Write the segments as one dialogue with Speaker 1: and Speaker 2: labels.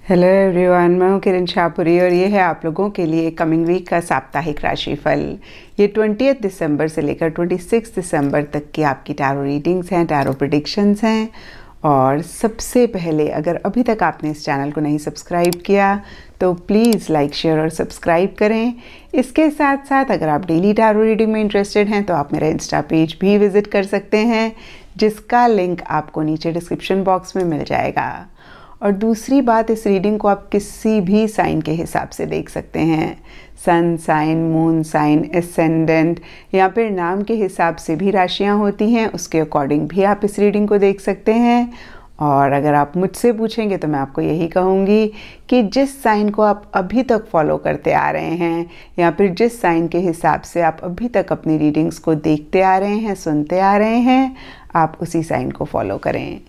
Speaker 1: Hello everyone, मैं हूँ किरण शाहपुरी और ये है आप लोगों के लिए कमिंग वीक का साप्ताहिक राशिफल। ये 20 दिसंबर से लेकर 26 दिसंबर तक की आपकी टैरो रीडिंग्स हैं, टैरो प्रेडिक्शंस हैं। और सबसे पहले, अगर अभी तक आपने इस चैनल को नहीं सब्सक्राइब किया तो प्लीज़ लाइक, शेयर और सब्सक्राइब करें। इसके साथ साथ अगर आप डेली टैरो रीडिंग में इंटरेस्टेड हैं तो आप मेरा इंस्टा पेज भी विज़िट कर सकते हैं, जिसका लिंक आपको नीचे डिस्क्रिप्शन बॉक्स में मिल जाएगा। और दूसरी बात, इस रीडिंग को आप किसी भी साइन के हिसाब से देख सकते हैं। Sun sign, moon sign, ascendant या फिर नाम के हिसाब से भी राशियां होती हैं, उसके अकॉर्डिंग भी आप इस रीडिंग को देख सकते हैं। और अगर आप मुझसे पूछेंगे तो मैं आपको यही कहूँगी कि जिस साइन को आप अभी तक फॉलो करते आ रहे हैं या फिर जिस साइन के हिसाब से आप अभी तक अपनी रीडिंग्स को देखते आ रहे हैं, सुनते आ रहे हैं, आप उसी साइन को फॉलो करें।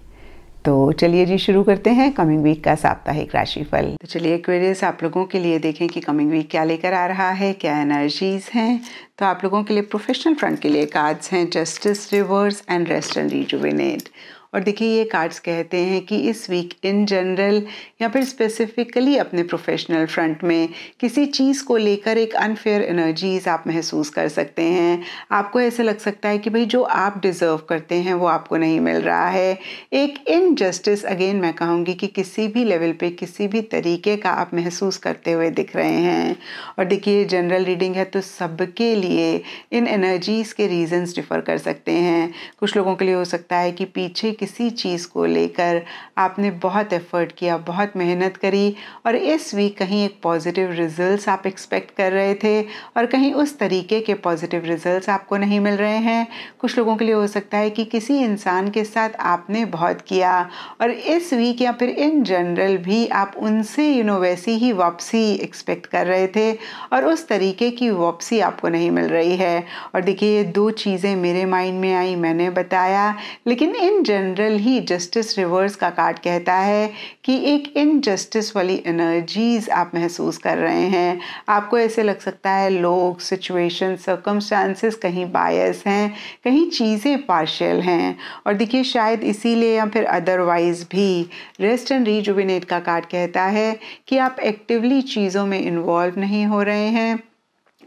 Speaker 1: तो चलिए जी, शुरू करते हैं कमिंग वीक का साप्ताहिक राशिफल। तो चलिए एक्वेरियस, आप लोगों के लिए देखें कि कमिंग वीक क्या लेकर आ रहा है, क्या एनर्जीज हैं। तो आप लोगों के लिए प्रोफेशनल फ्रंट के लिए कार्ड्स हैं justice, reverse and rest and rejuvenate. और देखिए, ये कार्ड्स कहते हैं कि इस वीक इन जनरल या फिर स्पेसिफिकली अपने प्रोफेशनल फ्रंट में किसी चीज़ को लेकर एक अनफेयर एनर्जीज आप महसूस कर सकते हैं। आपको ऐसे लग सकता है कि भाई जो आप डिज़र्व करते हैं वो आपको नहीं मिल रहा है। एक इनजस्टिस, अगेन मैं कहूँगी कि किसी भी लेवल पे किसी भी तरीके का आप महसूस करते हुए दिख रहे हैं। और देखिए, जनरल रीडिंग है तो सबके लिए इन एनर्जीज़ के रीजंस डिफ़र कर सकते हैं। कुछ लोगों के लिए हो सकता है कि पीछे किसी चीज़ को लेकर आपने बहुत एफर्ट किया, बहुत मेहनत करी और इस वीक कहीं एक पॉजिटिव रिजल्ट्स आप एक्सपेक्ट कर रहे थे और कहीं उस तरीके के पॉजिटिव रिजल्ट्स आपको नहीं मिल रहे हैं। कुछ लोगों के लिए हो सकता है कि किसी इंसान के साथ आपने बहुत किया और इस वीक या फिर इन जनरल भी आप उनसे वैसी ही वापसी एक्सपेक्ट कर रहे थे और उस तरीके की वापसी आपको नहीं मिल रही है। और देखिए, ये दो चीज़ें मेरे माइंड में आई, मैंने बताया, लेकिन in general he justice reverse का कार्ड कहता है कि एक इनजस्टिस वाली एनर्जीज आप महसूस कर रहे हैं। आपको ऐसे लग सकता है लोग, सिचुएशन, सर्कमस्टांसेस कहीं बायस हैं, कहीं चीज़ें पार्शियल हैं। और देखिए, शायद इसीलिए या फिर अदरवाइज भी रेस्ट एंड रिजुविनेट का कार्ड कहता है कि आप एक्टिवली चीज़ों में इन्वॉल्व नहीं हो रहे हैं,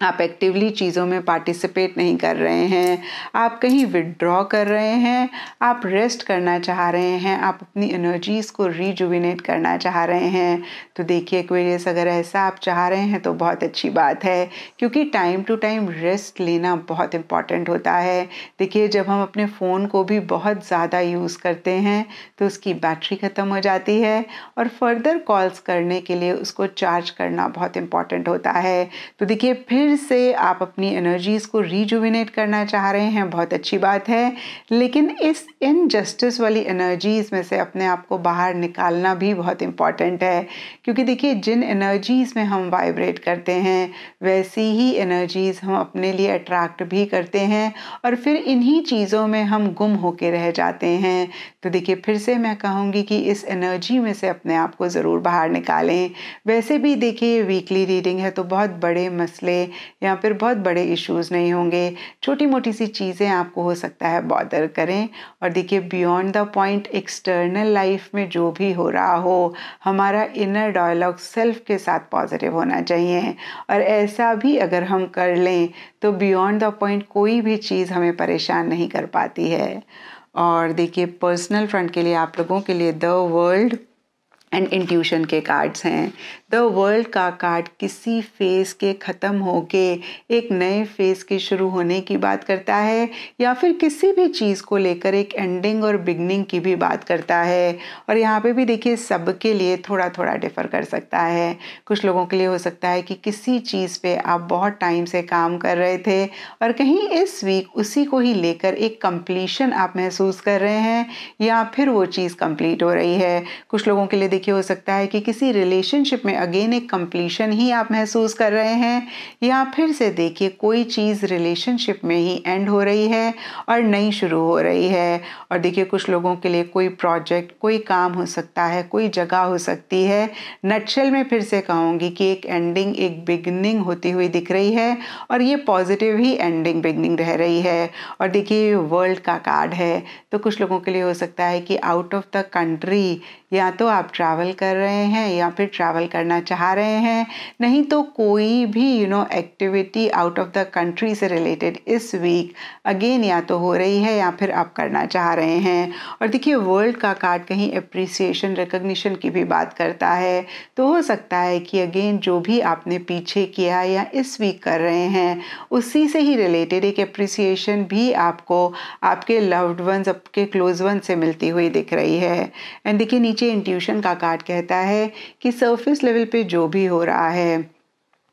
Speaker 1: आप एक्टिवली चीज़ों में पार्टिसिपेट नहीं कर रहे हैं, आप कहीं विड्रॉ कर रहे हैं, आप रेस्ट करना चाह रहे हैं, आप अपनी एनर्जीज़ को रिजुविनेट करना चाह रहे हैं। तो देखिए एक्वेरियस, अगर ऐसा आप चाह रहे हैं तो बहुत अच्छी बात है, क्योंकि टाइम टू टाइम रेस्ट लेना बहुत इम्पॉर्टेंट होता है। देखिए, जब हम अपने फ़ोन को भी बहुत ज़्यादा यूज़ करते हैं तो उसकी बैटरी ख़त्म हो जाती है और फर्दर कॉल्स करने के लिए उसको चार्ज करना बहुत इम्पॉर्टेंट होता है। तो देखिए, फिर से आप अपनी एनर्जीज़ को रिजुविनेट करना चाह रहे हैं, बहुत अच्छी बात है, लेकिन इस इनजस्टिस वाली एनर्जीज़ में से अपने आप को बाहर निकालना भी बहुत इम्पॉर्टेंट है। क्योंकि देखिए, जिन एनर्जीज़ में हम वाइब्रेट करते हैं वैसी ही एनर्जीज़ हम अपने लिए अट्रैक्ट भी करते हैं और फिर इन्हीं चीज़ों में हम गुम होके रह जाते हैं। तो देखिए, फिर से मैं कहूँगी कि इस एनर्जी में से अपने आप को ज़रूर बाहर निकालें। वैसे भी देखिए, वीकली रीडिंग है तो बहुत बड़े मसले या फिर बहुत बड़े इश्यूज़ नहीं होंगे, छोटी मोटी सी चीज़ें आपको हो सकता है बॉदर करें। और देखिए, beyond the point external life में जो भी हो रहा हो, हमारा इनर डायलॉग सेल्फ के साथ पॉजिटिव होना चाहिए। और ऐसा भी अगर हम कर लें तो बियॉन्ड द पॉइंट कोई भी चीज़ हमें परेशान नहीं कर पाती है। और देखिए, पर्सनल फ्रंट के लिए आप लोगों के लिए द वर्ल्ड एंड इंट्यूशन के कार्ड्स हैं। द वर्ल्ड का कार्ड किसी फेज़ के ख़त्म होके एक नए फेज़ के शुरू होने की बात करता है या फिर किसी भी चीज़ को लेकर एक एंडिंग और बिगनिंग की भी बात करता है। और यहाँ पे भी देखिए, सबके लिए थोड़ा थोड़ा डिफ़र कर सकता है। कुछ लोगों के लिए हो सकता है कि किसी चीज़ पे आप बहुत टाइम से काम कर रहे थे और कहीं इस वीक उसी को ही लेकर एक कंप्लीशन आप महसूस कर रहे हैं या फिर वो चीज़ कंप्लीट हो रही है। कुछ लोगों के लिए देखिए, हो सकता है कि किसी रिलेशनशिप में अगेन एक कंप्लीशन ही आप महसूस कर रहे हैं या फिर से देखिए, कोई चीज़ रिलेशनशिप में ही एंड हो रही है और नई शुरू हो रही है। और देखिए, कुछ लोगों के लिए कोई प्रोजेक्ट, कोई काम हो सकता है, कोई जगह हो सकती है। नटशेल में फिर से कहूँगी कि एक एंडिंग, एक बिगनिंग होती हुई दिख रही है और ये पॉजिटिव ही एंडिंग बिगनिंग रह रही है। और देखिए, वर्ल्ड का कार्ड है तो कुछ लोगों के लिए हो सकता है कि आउट ऑफ द कंट्री या तो आप ट्रैवल ट्रैवल कर रहे हैं या फिर ट्रैवल करना चाह रहे हैं, नहीं तो कोई भी activity out of the country से रिलेटेड इस वीक अगेन या तो हो रही है या फिर आप करना चाह रहे हैं। और देखिए वर्ल्ड का कार्ड कहीं अप्रिसिएशन रिकग्निशन की भी बात करता है, तो हो सकता है कि अगेन जो भी आपने पीछे किया या इस वीक कर रहे हैं उसी से ही रिलेटेड एक अप्रिसिएशन भी आपको आपके लव्ड वंस, आपके क्लोज वन से मिलती हुई दिख रही है। एंड देखिए नीचे इंट्यूशन का कार्ड कहता है कि सरफेस लेवल पे जो भी हो रहा है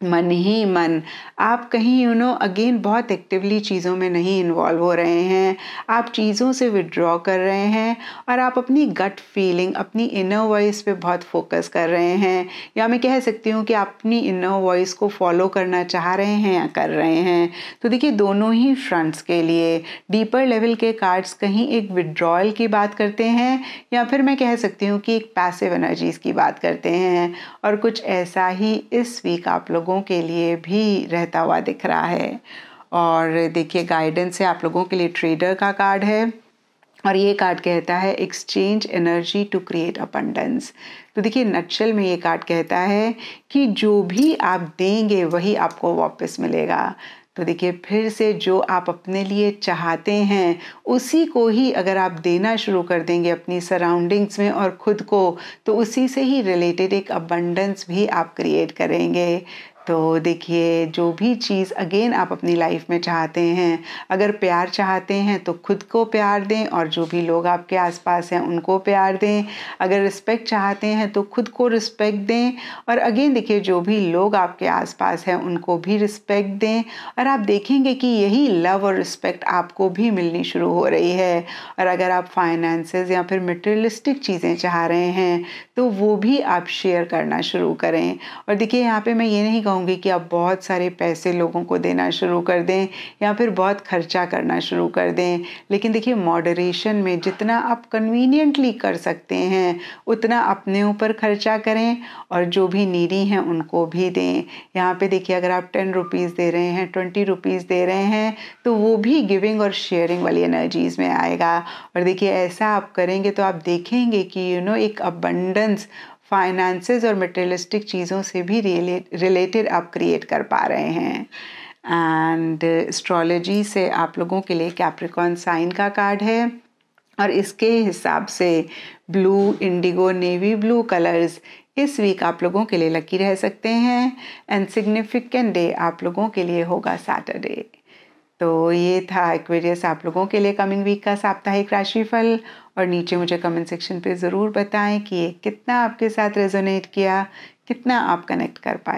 Speaker 1: मन ही मन, आप कहीं अगेन बहुत एक्टिवली चीज़ों में नहीं इन्वॉल्व हो रहे हैं, आप चीज़ों से विड्रॉ कर रहे हैं और आप अपनी गट फीलिंग, अपनी इनर वॉइस पे बहुत फोकस कर रहे हैं, या मैं कह सकती हूँ कि आप अपनी इनर वॉइस को फॉलो करना चाह रहे हैं या कर रहे हैं। तो देखिए दोनों ही फ्रंट्स के लिए डीपर लेवल के कार्ड्स कहीं एक विड्रॉयल की बात करते हैं या फिर मैं कह सकती हूँ कि एक पैसिव एनर्जीज की बात करते हैं, और कुछ ऐसा ही इस वीक आप लोगों के लिए भी रहता हुआ दिख रहा है। और देखिए गाइडेंस है आप लोगों के लिए ट्रेडर का कार्ड है और ये कार्ड कहता है exchange energy to create abundance. तो देखिए नटशेल में ये कार्ड कहता है कि जो भी आप देंगे वही आपको वापस मिलेगा। तो देखिए फिर से जो आप अपने लिए चाहते हैं उसी को ही अगर आप देना शुरू कर देंगे अपनी सराउंडिंग्स में और खुद को, तो उसी से ही रिलेटेड एक अबंडेंस भी आप क्रिएट करेंगे। तो देखिए जो भी चीज़ अगेन आप अपनी लाइफ में चाहते हैं, अगर प्यार चाहते हैं तो खुद को प्यार दें और जो भी लोग आपके आसपास हैं उनको प्यार दें, अगर रिस्पेक्ट चाहते हैं तो खुद को रिस्पेक्ट दें, और अगेन देखिए जो भी लोग आपके आसपास हैं उनको भी रिस्पेक्ट दें, और आप देखेंगे कि यही लव और रिस्पेक्ट आपको भी मिलनी शुरू हो रही है। और अगर आप फाइनेंसेस या फिर मटेरियलिस्टिक चीज़ें चाह रहे हैं तो वो भी आप शेयर करना शुरू करें। और देखिए यहाँ पे मैं ये नहीं कहूँगी कि आप बहुत सारे पैसे लोगों को देना शुरू कर दें या फिर बहुत खर्चा करना शुरू कर दें, लेकिन देखिए मॉडरेशन में जितना आप कन्वीनियंटली कर सकते हैं उतना अपने ऊपर खर्चा करें और जो भी नीडी हैं उनको भी दें। यहाँ पे देखिए अगर आप 10 रुपीज़ दे रहे हैं, 20 रुपीज़ दे रहे हैं, तो वो भी गिविंग और शेयरिंग वाली एनर्जीज में आएगा। और देखिए ऐसा आप करेंगे तो आप देखेंगे कि एक अबंडेंस फाइनेंसेस और मटेरियलिस्टिक चीज़ों से भी रिलेटेड आप क्रिएट कर पा रहे हैं। एंड एस्ट्रोलॉजी से आप लोगों के लिए कैप्रिकॉर्न साइन का कार्ड है और इसके हिसाब से blue, Indigo, navy blue colours इस वीक आप लोगों के लिए लकी रह सकते हैं। एंड सिग्निफिकेंट डे आप लोगों के लिए होगा सैटरडे। तो ये था एक्वेरियस आप लोगों के लिए कमिंग वीक का साप्ताहिक राशिफल, और नीचे मुझे कमेंट सेक्शन पे ज़रूर बताएं कि ये कितना आपके साथ रेजोनेट किया, कितना आप कनेक्ट कर पाए।